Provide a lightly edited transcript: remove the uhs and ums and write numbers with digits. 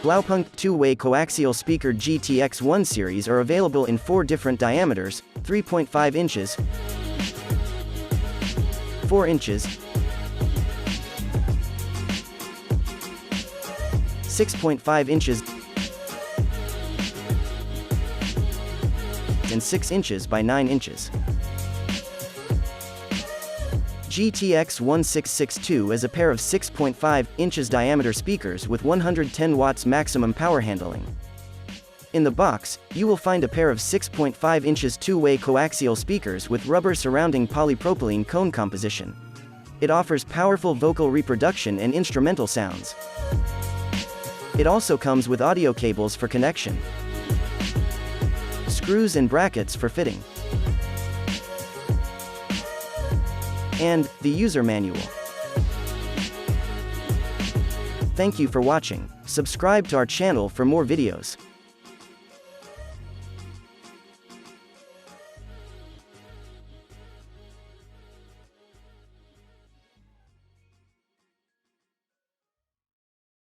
Blaupunkt two-way coaxial speaker GTx 1 series are available in 4 different diameters: 3.5 inches, 4 inches, 6.5 inches, and 6 inches by 9 inches. GTx 1662 is a pair of 6.5 inches diameter speakers with 110 watts maximum power handling. In the box, you will find a pair of 6.5 inches two-way coaxial speakers with rubber surrounding polypropylene cone composition. It offers powerful vocal reproduction and instrumental sounds. It also comes with audio cables for connection, screws and brackets for fitting, and the user manual. Thank you for watching. Subscribe to our channel for more videos.